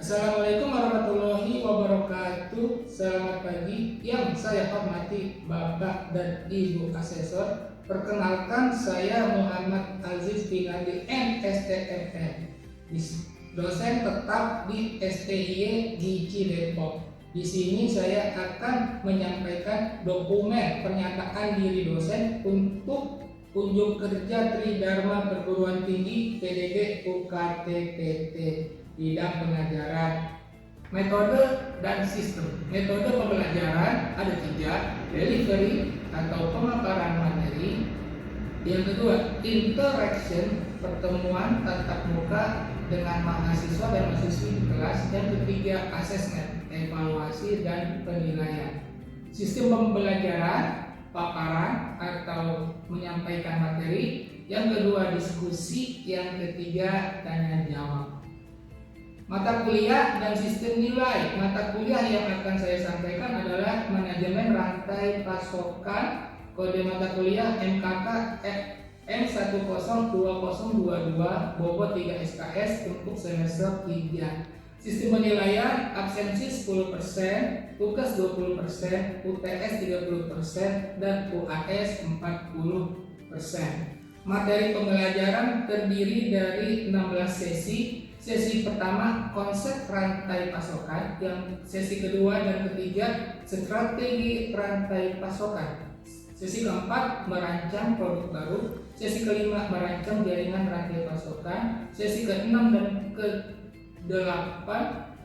Assalamualaikum warahmatullahi wabarakatuh. Selamat pagi yang saya hormati Bapak dan Ibu Asesor. Perkenalkan, saya Muhammad Aziz Binadi MSTMN, dosen tetap di STIY Gici Depok. Di sini saya akan menyampaikan dokumen pernyataan diri dosen untuk kunjung kerja Tridharma Perguruan Tinggi PDB UKT-PT bidang pengajaran, metode dan sistem. Metode pembelajaran ada 3: delivery atau pemaparan materi. Yang kedua, interaction, pertemuan tatap muka dengan mahasiswa dan mahasiswi di kelas. Yang ketiga, assessment, evaluasi dan penilaian. Sistem pembelajaran, paparan atau menyampaikan materi. Yang kedua, diskusi. Yang ketiga, tanya jawab. Mata kuliah dan sistem nilai. Mata kuliah yang akan saya sampaikan adalah manajemen rantai pasokan, kode mata kuliah MKK M102022, bobot 3 SKS untuk semester 3. Sistem penilaian absensi 10%, tugas 20%, UTS 30%, dan UAS 40%. Materi pembelajaran terdiri dari 16 sesi. Sesi pertama konsep rantai pasokan, yang sesi kedua dan ketiga strategi rantai pasokan. Sesi keempat merancang produk baru, sesi kelima merancang jaringan rantai pasokan, sesi keenam dan ke-8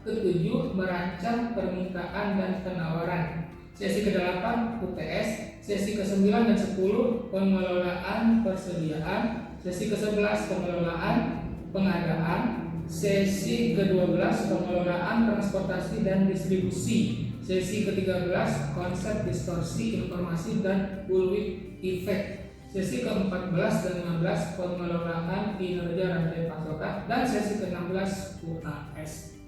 ke-7 merancang permintaan dan penawaran. Sesi ke-8 UTS, sesi ke-9 dan 10 pengelolaan persediaan, sesi ke-11 pengelolaan pengadaan, sesi ke-12 pengelolaan transportasi dan distribusi, sesi ke-13 konsep distorsi informasi dan bullwhip effect, sesi ke-14 dan 15 pengelolaan kinerja rantai pasokan, dan sesi ke-16 UAS.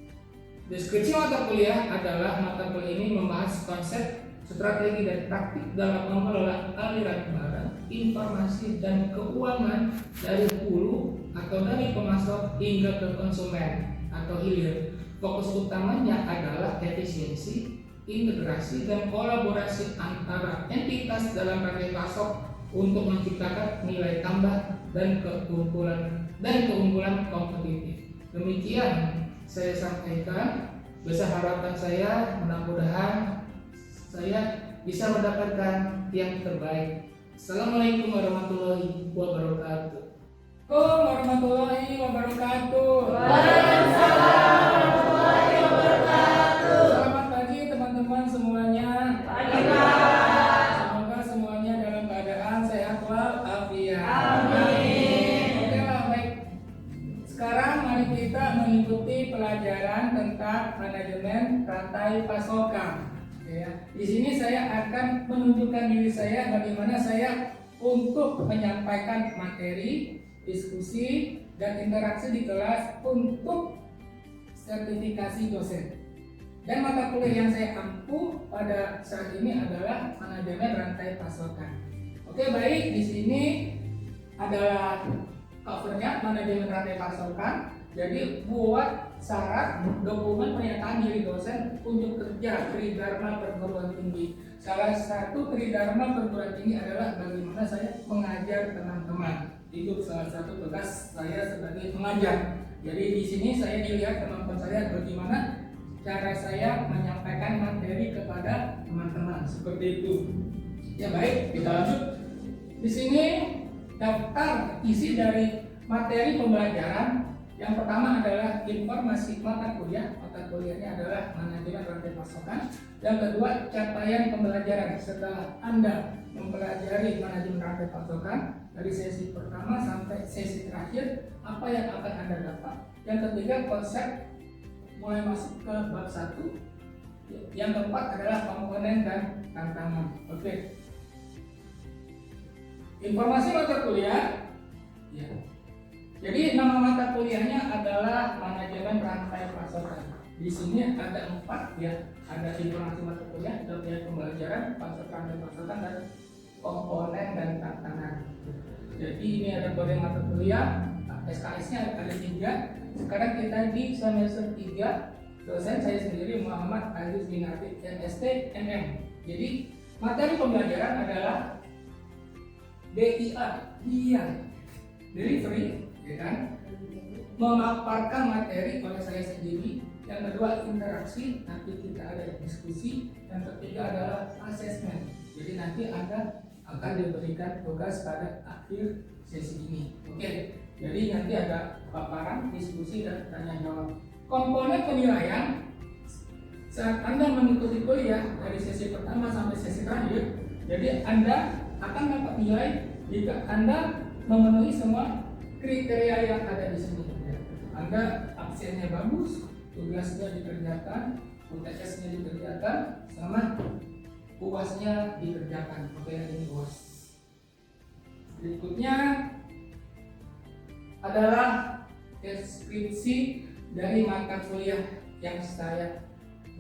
Deskripsi mata kuliah adalah mata kuliah ini membahas konsep, strategi dan taktik dalam mengelola aliran barang, informasi dan keuangan dari hulu atau dari pemasok hingga ke konsumen atau hilir. Fokus utamanya adalah efisiensi, integrasi dan kolaborasi antara entitas dalam rantai pasok untuk menciptakan nilai tambah dan keunggulan kompetitif. Demikian saya sampaikan. Besar harapan saya, mudah-mudahan saya bisa mendapatkan yang terbaik. Assalamualaikum warahmatullahi wabarakatuh. Waalaikumsalam warahmatullahi wabarakatuh. Selamat pagi teman-teman semuanya. Pagi, Pak. Semoga semuanya dalam keadaan sehat walafiat. Amin. Oke lah, baik. Sekarang mari kita mengikuti pelajaran tentang manajemen rantai pasokan. Ya, di sini saya akan menunjukkan diri saya bagaimana saya untuk menyampaikan materi, diskusi, dan interaksi di kelas untuk sertifikasi dosen. Dan mata kuliah yang saya ampuh pada saat ini adalah manajemen rantai pasokan. Oke, baik, di sini adalah covernya manajemen rantai pasokan. Jadi buat syarat dokumen pernyataan diri dosen kunjung kerja Tridharma Perguruan Tinggi. Salah satu Tridharma Perguruan Tinggi adalah bagaimana saya mengajar teman-teman. Itu salah satu tugas saya sebagai pengajar. Jadi di sini saya dilihat teman-teman saya bagaimana cara saya menyampaikan materi kepada teman-teman, seperti itu. Ya baik, kita lanjut. Di sini daftar isi dari materi pembelajaran. Yang pertama adalah informasi mata kuliah. Mata kuliahnya adalah manajemen rantai pasokan. Yang kedua, capaian pembelajaran. Setelah Anda mempelajari manajemen rantai pasokan dari sesi pertama sampai sesi terakhir, apa yang akan Anda dapat? Yang ketiga, konsep mulai masuk ke bab 1. Yang keempat adalah komponen dan tantangan. Oke. Informasi mata kuliah. Ya. Jadi nama mata kuliahnya adalah manajemen rantai pasokan. Di sini ada 4 ya, ada informasi mata kuliah, capaian pembelajaran, konsep rantai pasokan, dan komponen dan tantangan. Jadi ini ada kode mata kuliah, SKS-nya ada 3. Sekarang kita di semester 3 Dosen saya sendiri Muhammad Aziz bin Hafid MST MM. Jadi materi pembelajaran adalah DIA, delivery, ya kan? Memaparkan materi oleh saya sendiri. Yang kedua interaksi, nanti kita ada diskusi. Yang ketiga adalah assessment. Jadi nanti Anda akan diberikan tugas pada akhir sesi ini. Oke, jadi nanti ada paparan, diskusi, dan tanya jawab. Komponen penilaian saat Anda mengikuti kuliah dari sesi pertama sampai sesi terakhir, jadi Anda akan dapat nilai jika Anda memenuhi semua kriteria yang ada di sini. Anda absennya bagus, tugasnya dikerjakan, UTS-nya dikerjakan, sama UAS-nya dikerjakan. Oke, ini UAS. Berikutnya adalah deskripsi dari mata kuliah yang saya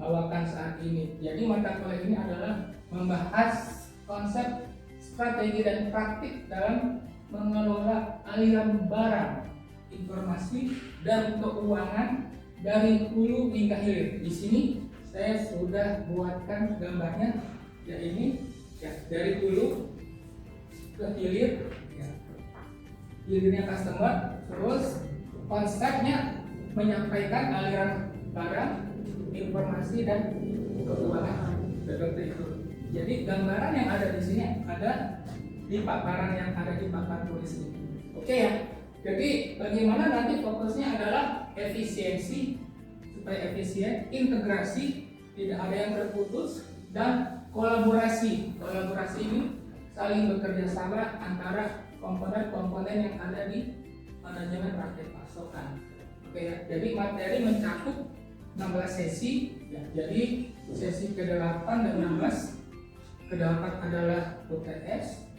bawakan saat ini. Jadi mata kuliah ini adalah membahas konsep, strategi, dan praktik dalam mengelola aliran barang, informasi, dan keuangan dari hulu hingga hilir. Di sini saya sudah buatkan gambarnya, ya ini ya, dari hulu ke hilir, ya. Hilirnya customer, terus konsepnya menyampaikan aliran barang, informasi, dan keuangan. Seperti itu. Jadi gambaran yang ada di sini ada di paparan yang ada di papan tulis ini. Oke ya. Jadi bagaimana nanti fokusnya adalah efisiensi, supaya efisien, integrasi, tidak ada yang terputus, dan kolaborasi. Kolaborasi ini saling bekerja sama antara komponen-komponen yang ada di manajemen rantai pasokan. Oke ya. Jadi materi mencakup 16 sesi. Ya. Jadi sesi ke-8 dan 16. Ke-8 adalah UTS,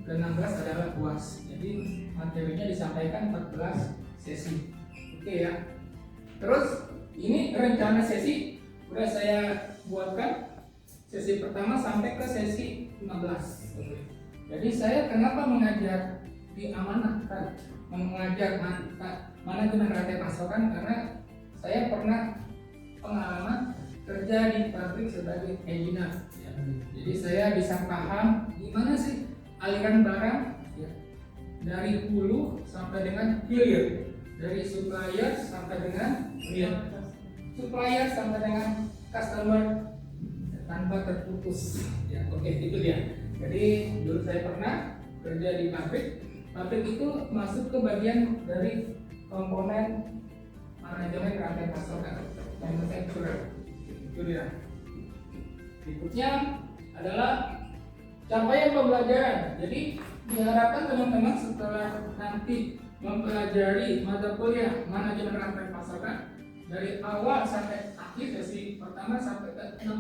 ke-16 adalah UAS. Jadi materinya disampaikan 14 sesi. Oke ya. Terus ini rencana sesi sudah saya buatkan, sesi pertama sampai ke sesi 15. Jadi saya kenapa mengajar diamanahkan mengajar manajemen rantai pasokan, karena saya pernah pengalaman kerja di pabrik sebagai engineer. Jadi saya bisa paham gimana sih aliran barang, ya, dari hulu sampai dengan hilir, dari supplier sampai dengan supplier sampai dengan customer, tanpa terputus. Ya, oke, itu dia. Jadi dulu saya pernah kerja di pabrik. Pabrik itu masuk ke bagian dari komponen manajemen rantai pasokan, manufacturer. Itu dia. Berikutnya adalah capaian pembelajaran. Jadi diharapkan teman-teman setelah nanti mempelajari mata kuliah manajemen rantai pasokan dari awal sampai akhir sesi pertama sampai ke 16,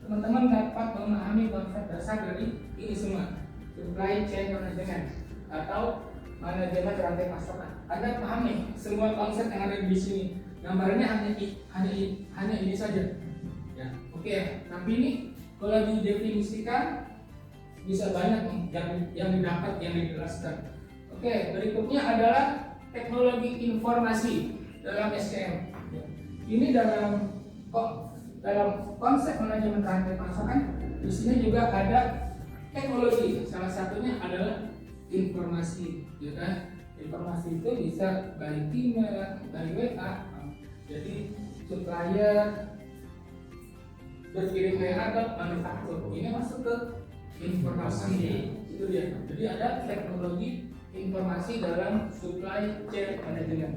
teman-teman dapat memahami konsep dasar dari ini semua, supply chain management atau manajemen rantai pasokan. Anda paham nih semua konsep yang ada di sini. Gambarnya hanya ini saja. Ya, oke ya. Tapi ini kalau didefinisikan bisa banyak nih yang didapat, yang dijelaskan. Oke, berikutnya adalah teknologi informasi dalam SCM. Ini dalam konsep manajemen rantai pasokan, di sini juga ada teknologi. Salah satunya adalah informasi, ya kan? Informasi itu bisa by email, by WA. Jadi supplier berkirim WA ke manufaktur, ini masuk ke informasi. Itu dia. Jadi ada teknologi informasi dalam supply chain management.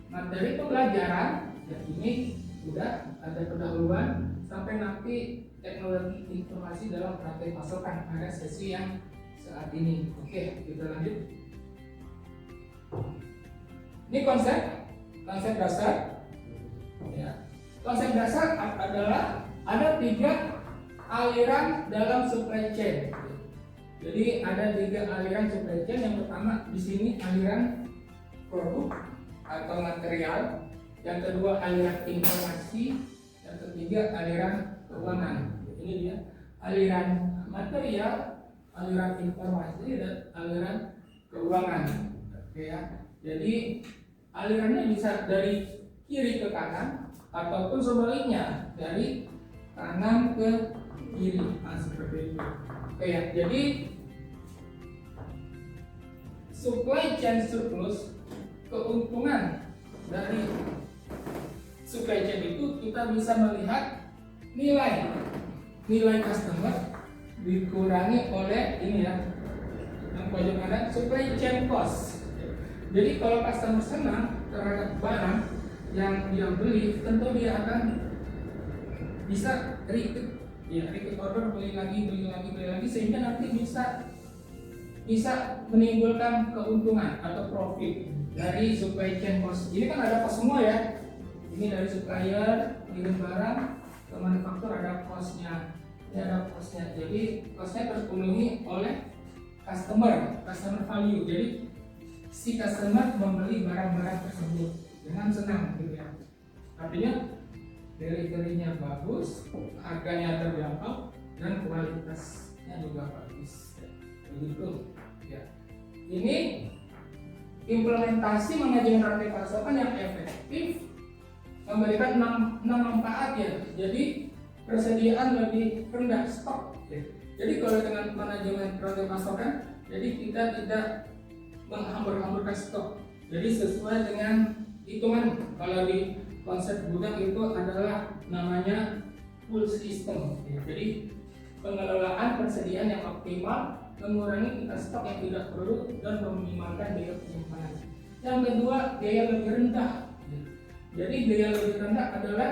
Materi pembelajaran ya ini sudah ada pendahuluan sampai nanti teknologi informasi dalam rantai pasokan, ada sesi yang saat ini. Oke, kita lanjut. Ini konsep dasar. Ya. Konsep dasar adalah ada 3 aliran dalam supply chain. Jadi ada 3 aliran supply chain. Yang pertama di sini aliran produk atau material, yang kedua aliran informasi, yang ketiga aliran keuangan. Ini dia aliran material, aliran informasi, dan aliran keuangan. Oke ya. Jadi alirannya bisa dari kiri ke kanan ataupun sebaliknya dari kanan ke kiri. Nah, seperti itu. Oke ya, jadi supply chain surplus, keuntungan dari supply chain itu kita bisa melihat nilai customer dikurangi oleh ini ya, yang pojok kanan, supply chain cost. Jadi kalau customer senang terhadap barang yang dia beli, tentu dia akan bisa repeat order, beli lagi sehingga nanti bisa menimbulkan keuntungan atau profit dari supply chain cost. Ini kan ada cost semua ya. Ini dari supplier, kirim barang ke manufaktur ada cost-nya. Ini ada cost-nya. Jadi cost-nya terpenuhi oleh customer value. Jadi si customer membeli barang-barang tersebut dengan senang gitu ya. Artinya delivery-nya bagus, harganya terjangkau, dan kualitasnya juga bagus. Begitu ya. Ini implementasi manajemen rantai pasokan yang efektif memberikan 6 manfaat ya. Jadi persediaan lebih rendah stok ya. Jadi kalau dengan manajemen rantai pasokan, jadi kita tidak menghambur-hamburkan stok. Jadi sesuai dengan hitungan. Kalau di konsep gudang itu adalah namanya full system ya. Jadi pengelolaan persediaan yang optimal, mengurangi kita stok yang tidak perlu, dan meminimalkan biaya penyimpanan. Yang kedua, biaya lebih rendah. Jadi biaya lebih rendah adalah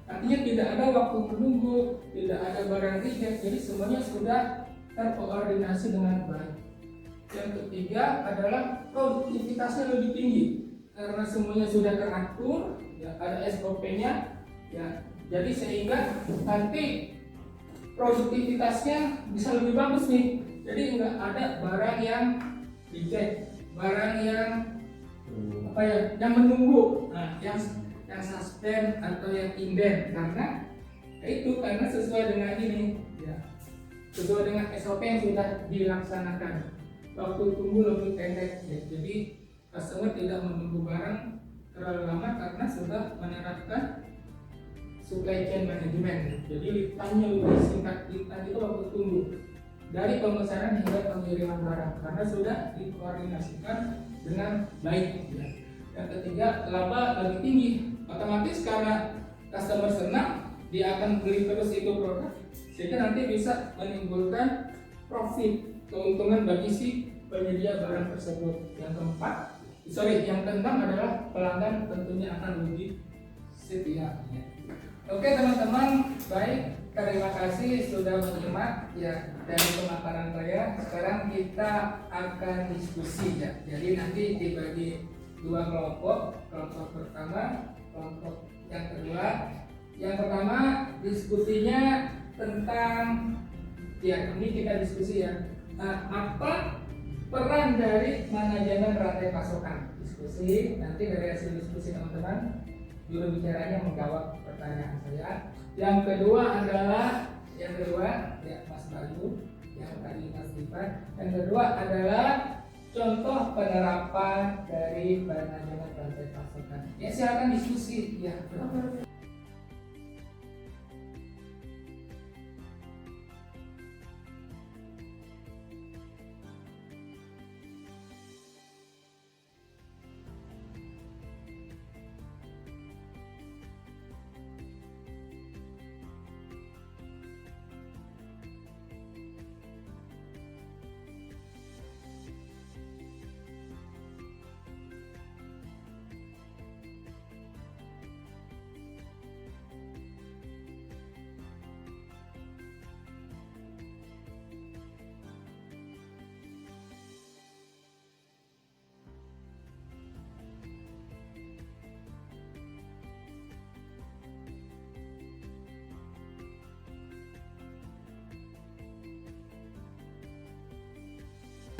artinya tidak ada waktu menunggu, tidak ada barang reject, jadi semuanya sudah terkoordinasi dengan baik. Yang ketiga adalah produktivitasnya lebih tinggi karena semuanya sudah teratur, ya, ada SOP-nya, ya. Jadi sehingga nanti produktivitasnya bisa lebih bagus nih. Jadi nggak ada barang yang reject, barang yang yang menunggu, nah, yang suspend atau yang inden, karena karena sesuai dengan ini, ya, sesuai dengan SOP yang sudah dilaksanakan. Waktu tunggu lebih pendek, ya. Jadi customer tidak menunggu barang terlalu lama karena sudah menerapkan supply chain management. Jadi lead time-nya lebih singkat. Lead time itu waktu tunggu dari pemesanan hingga pengiriman barang karena sudah dikoordinasikan dengan baik. Ya. Yang ketiga, laba lebih tinggi. Otomatis karena customer senang, dia akan beli terus itu produk, sehingga nanti bisa menimbulkan profit, keuntungan bagi si penyedia barang tersebut. Yang keenam adalah pelanggan tentunya akan lebih setia. Ya. Oke teman-teman, baik, terima kasih sudah menyimak ya dari pemaparan saya. Sekarang kita akan diskusi ya. Jadi nanti dibagi dua kelompok. Kelompok pertama, kelompok yang kedua. Yang pertama diskusinya tentang ya ini kita diskusi ya. Apa peran dari manajemen rantai pasokan? Diskusi nanti dari hasil diskusi teman-teman juru bicaranya menjawab pertanyaan saya. Yang kedua ya Mas Bayu, yang tadi Mas Diva. Yang kedua adalah contoh penerapan dari manajemen rantai pasokan. Ya silakan diskusi ya.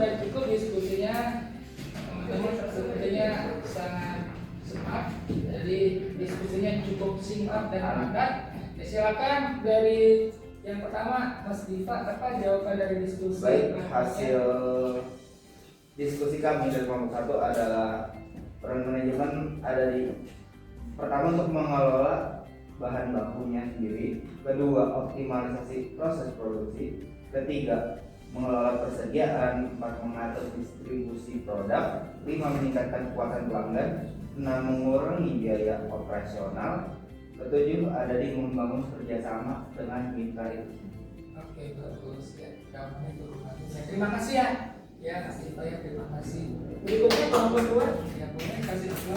Sudah cukup diskusinya teman-teman, sepertinya sangat cepat, jadi diskusinya cukup singkat dan padat. Ya, silakan dari yang pertama Mas Diva, apa jawaban dari diskusi? Baik, hasil diskusi kami dari kelompok 1 adalah peran manajemen ada di Pertama, untuk mengelola bahan bakunya sendiri. Kedua, optimalisasi proses produksi. Ketiga, mengelola persediaan. 4, mengatur distribusi produk. 5, meningkatkan kepuasan pelanggan. 6, mengurangi biaya operasional. Ketujuh, ada di membangun kerjasama dengan mitra itu. Oke, bagus ya. Gampang itu. Terima kasih ya. Ya, kasih info ya. Terima kasih. Berikutnya kelompok 2. Ya, boleh kasih info.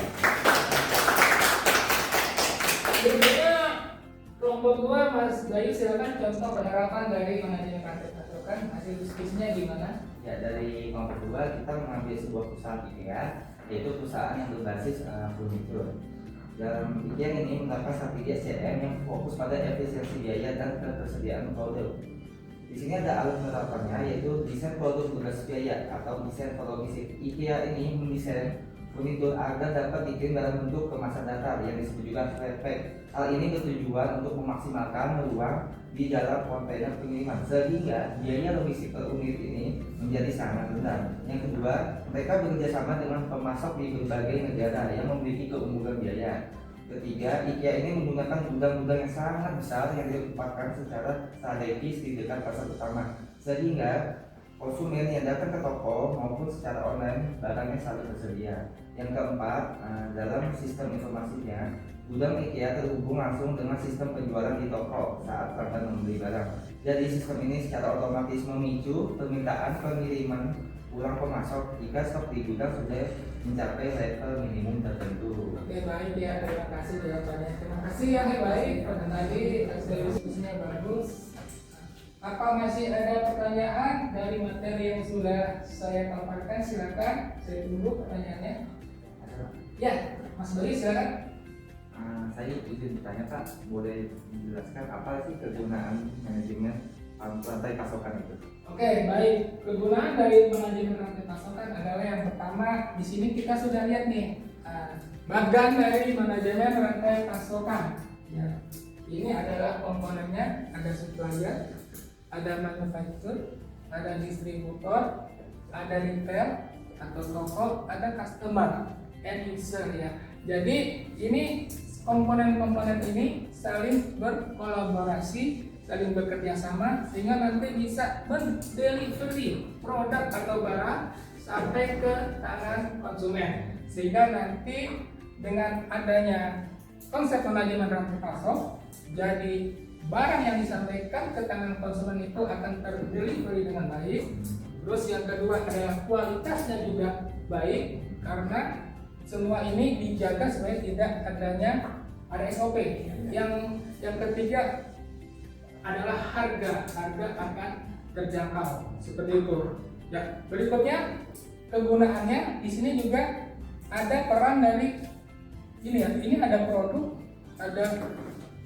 Berikutnya kelompok 2, Mas Bayu silakan contoh penerapan dari manajemen rantai pasokan. Hasil diskusinya gimana? Ya, dari kelompok 2 kita mengambil sebuah perusahaan IKEA, yaitu perusahaan yang berbasis furnitur. Dalam IKEA ini menerapkan strategi SCM yang fokus pada efisiensi biaya dan ketersediaan produk. Di sini ada alat penerapannya, yaitu desain produk berbasis biaya atau desain logistik. IKEA ini mendesain furnitur agar dapat dikirim dalam bentuk kemasan datar yang disebut juga flat pack. Hal ini bertujuan untuk memaksimalkan ruang di dalam kontainer pengiriman sehingga biaya logistik per unit ini menjadi sangat rendah. Yang kedua, mereka bekerjasama dengan pemasok di berbagai negara yang memiliki keunggulan biaya. Ketiga, IKEA ini menggunakan gudang-gudang yang sangat besar yang ditempatkan secara strategis di dekat pasar utama, sehingga konsumen yang datang ke toko maupun secara online barangnya selalu tersedia. Yang keempat, dalam sistem informasinya, gudang IKEA terhubung langsung dengan sistem penjualan di toko saat pelanggan membeli barang. Jadi sistem ini secara otomatis memicu permintaan pengiriman ulang pemasok jika stok di gudang sudah mencapai level minimum tertentu. Oke, baik ya. Terima kasih jawabannya. Terima kasih ya. Baik, pada tadi hasil diskusinya bagus. Apa masih ada pertanyaan dari materi yang sudah saya paparkan? Silakan. Saya tunggu pertanyaannya. Ya, Mas Bayu silakan. Saya izin bertanya Pak, boleh dijelaskan apa sih kegunaan manajemen rantai pasokan itu? Oke, baik. Kegunaan dari manajemen rantai pasokan adalah yang pertama, di sini kita sudah lihat nih bagian dari manajemen rantai pasokan. Ya, ini adalah komponennya, ada supplier, ada manufaktur, ada distributor, ada retail atau toko, ada customer, end user ya. Jadi ini komponen-komponen ini saling berkolaborasi, saling bekerja sama sehingga nanti bisa mendelivery produk atau barang sampai ke tangan konsumen. Sehingga nanti dengan adanya konsep manajemen rantai pasok, jadi barang yang disampaikan ke tangan konsumen itu akan terdelivery dengan baik. Terus yang kedua adalah kualitasnya juga baik karena semua ini dijaga supaya tidak adanya SOP. Yang ketiga adalah harga akan terjangkau seperti itu. Ya, berikutnya kegunaannya di sini juga ada peran dari ini ya. Ini ada produk, ada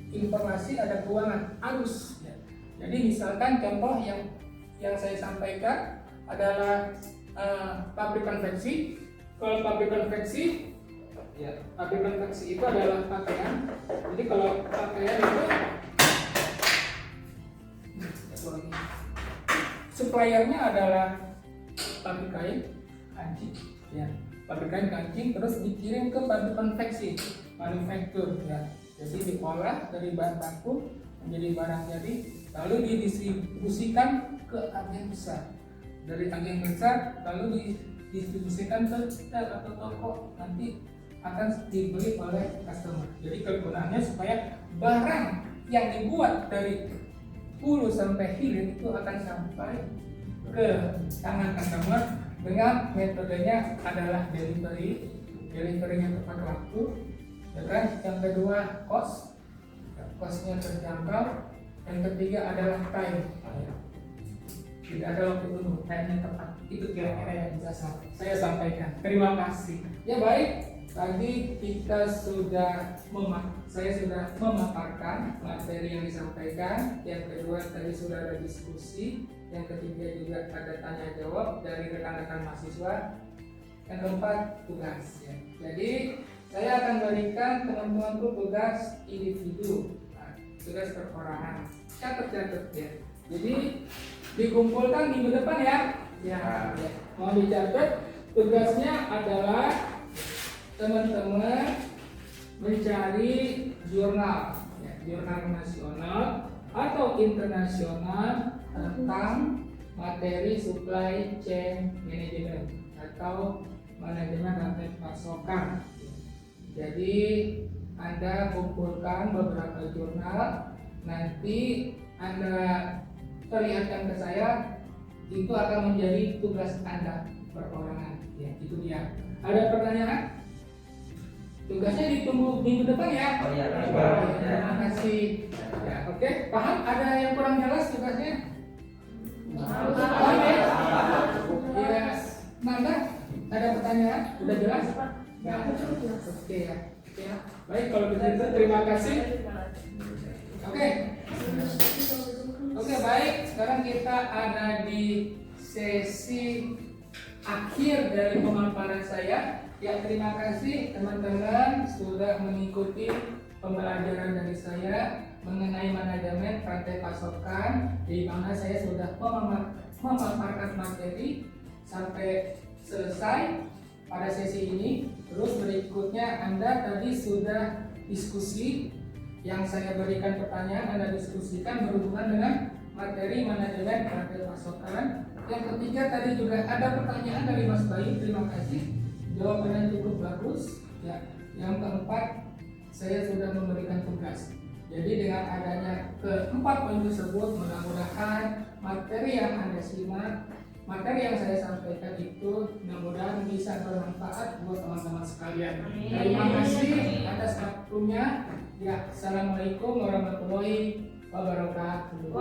informasi, ada keuangan arus. Ya. Jadi misalkan contoh yang saya sampaikan adalah pabrik konveksi. Kalau pabrik konveksi, ya pabrik konveksi itu adalah pakaian. Jadi kalau pakaian itu suppliernya adalah pabrik kain kancing, ya pabrik kain kancing, terus dikirim ke pabrik konveksi, manufaktur, ya. Jadi diolah dari bahan baku menjadi barang jadi, lalu didistribusikan ke agen besar. Dari agen besar lalu didistribusikan ke retail atau toko, nanti akan dibeli oleh customer. Jadi kegunaannya supaya barang yang dibuat dari hulu sampai hilir itu akan sampai ke tangan customer dengan metodenya adalah deliverynya tepat waktu, ya kan? Yang kedua costnya terjangkau. Yang ketiga adalah time, tidak ada waktu tunggu, time-nya tepat. Itu kira-kira yang bisa saya sampaikan. Terima kasih. Ya baik. Tadi saya sudah memaparkan materi yang disampaikan. Yang kedua tadi sudah ada diskusi. Yang ketiga juga ada tanya jawab dari rekan-rekan mahasiswa. Yang keempat tugas. Ya. Jadi saya akan berikan teman-temanku tugas individu, tugas perorangan. Catat ya. Jadi dikumpulkan minggu depan ya. Ya. Mau dicatat tugasnya adalah teman-teman mencari jurnal, ya, jurnal nasional atau internasional tentang materi supply chain management atau manajemen rantai pasokan. Jadi Anda kumpulkan beberapa jurnal, nanti Anda perlihatkan ke saya, itu akan menjadi tugas Anda perorangan. Ya, itu dia. Ada pertanyaan? Tugasnya ditunggu minggu depan ya. Oh iya, Ya, Pak. terima kasih. Ya, oke, paham? Ada yang kurang jelas tugasnya? Paham ya? Ya, Nanda, ada pertanyaan? Udah jelas? Ya, oke ya. Ya, baik kalau begitu terima kasih. Oke. Oke, baik. Sekarang kita ada di sesi akhir dari pemaparan saya. Ya, terima kasih teman-teman sudah mengikuti pembelajaran dari saya mengenai manajemen rantai pasokan, di mana saya sudah memaparkan materi sampai selesai pada sesi ini. Terus berikutnya Anda tadi sudah diskusi, yang saya berikan pertanyaan Anda diskusikan berhubungan dengan materi manajemen rantai pasokan. Yang ketiga tadi juga ada pertanyaan dari Mas Bayu, terima kasih, jawabannya cukup bagus. Ya, yang keempat saya sudah memberikan tugas. Jadi dengan adanya keempat poin tersebut, mudah-mudahan materi yang Anda simak, materi yang saya sampaikan itu mudah-mudahan bisa bermanfaat buat teman-teman sekalian. Terima kasih atas waktunya. Ya, assalamualaikum warahmatullahi wabarakatuh.